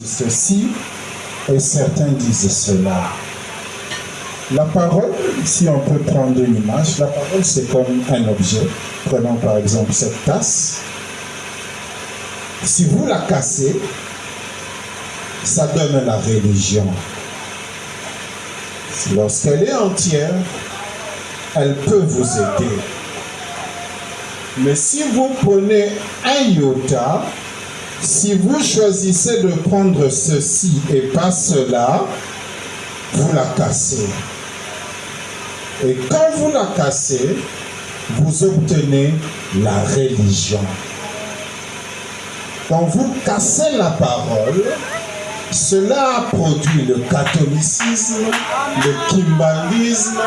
ceci et certains disent cela. La parole, si on peut prendre une image, la parole c'est comme un objet. Prenons par exemple cette tasse. Si vous la cassez, ça donne la religion. Lorsqu'elle est entière, elle peut vous aider. Mais si vous prenez un iota, si vous choisissez de prendre ceci et pas cela, vous la cassez. Et quand vous la cassez, vous obtenez la religion. Quand vous cassez la parole, cela a produit le catholicisme, le kimbalisme,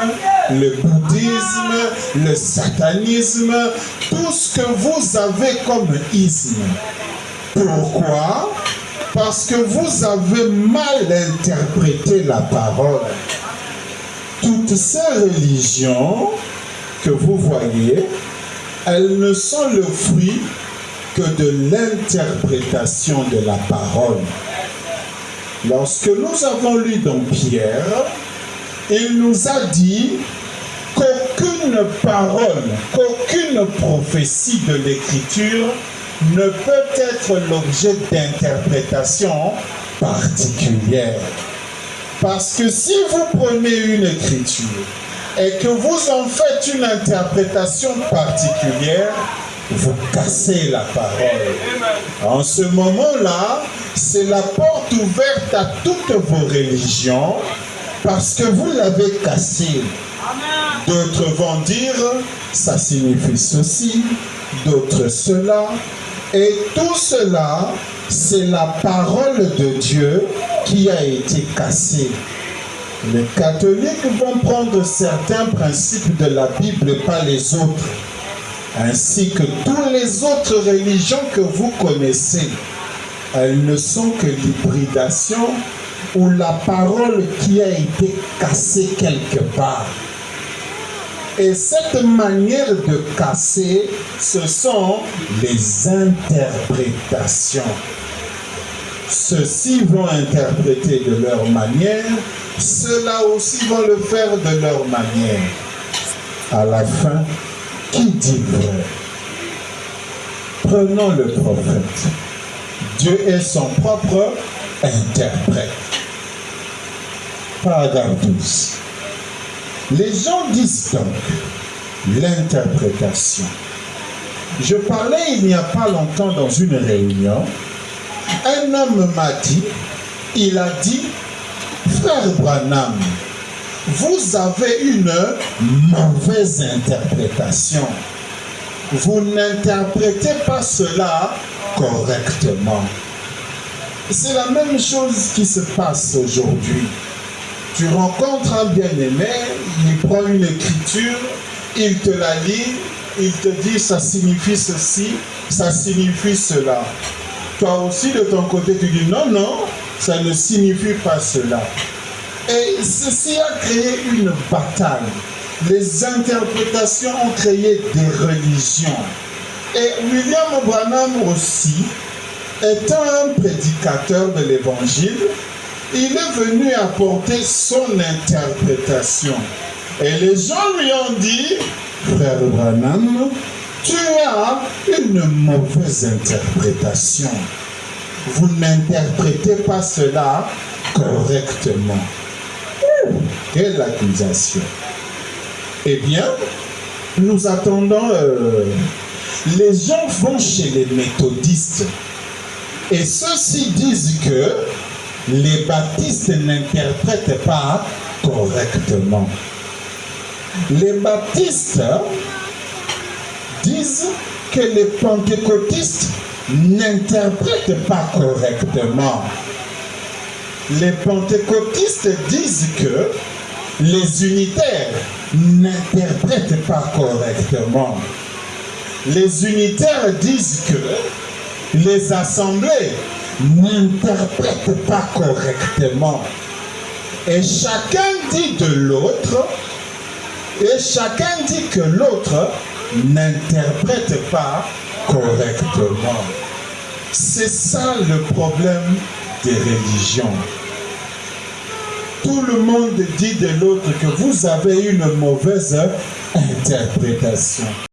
le bouddhisme, le satanisme, tout ce que vous avez comme isme. Pourquoi? Parce que vous avez mal interprété la parole. Toutes ces religions que vous voyez, elles ne sont le fruit que de l'interprétation de la parole. Lorsque nous avons lu dans Pierre, il nous a dit qu'aucune parole, qu'aucune prophétie de l'Écriture ne peut être l'objet d'interprétation particulière. Parce que si vous prenez une écriture et que vous en faites une interprétation particulière, vous cassez la parole. En ce moment-là, c'est la porte ouverte à toutes vos religions parce que vous l'avez cassée. D'autres vont dire, ça signifie ceci, d'autres cela. Et tout cela, c'est la parole de Dieu qui a été cassée. Les catholiques vont prendre certains principes de la Bible et pas les autres. Ainsi que toutes les autres religions que vous connaissez. Elles ne sont que l'hybridation ou la parole qui a été cassée quelque part. Et cette manière de casser, ce sont les interprétations. Ceux-ci vont interpréter de leur manière, ceux-là aussi vont le faire de leur manière. À la fin, qui dit vrai? Prenons le prophète. Dieu est son propre interprète. Paragraphe 12. Les gens disent donc l'interprétation. Je parlais il n'y a pas longtemps dans une réunion. Un homme m'a dit, il a dit, frère Branham, vous avez une mauvaise interprétation. Vous n'interprétez pas cela correctement. C'est la même chose qui se passe aujourd'hui. Tu rencontres un bien-aimé, il prend une écriture, il te la lit, il te dit ça signifie ceci, ça signifie cela. Toi aussi de ton côté tu dis non, non, ça ne signifie pas cela. Et ceci a créé une bataille. Les interprétations ont créé des religions. Et William Branham aussi, étant un prédicateur de l'évangile, il est venu apporter son interprétation. Et les gens lui ont dit, frère Branham, tu as une mauvaise interprétation. Vous n'interprétez pas cela correctement. Quelle accusation! Eh bien, nous attendons... les gens vont chez les méthodistes. Et ceux-ci disent que les baptistes n'interprètent pas correctement. Les baptistes disent que les pentecôtistes n'interprètent pas correctement. Les pentecôtistes disent que les unitaires n'interprètent pas correctement. Les unitaires disent que les assemblées n'interprètent pas correctement. Et chacun dit de l'autre, et chacun dit que l'autre n'interprète pas correctement. C'est ça le problème des religions. Tout le monde dit de l'autre que vous avez une mauvaise interprétation.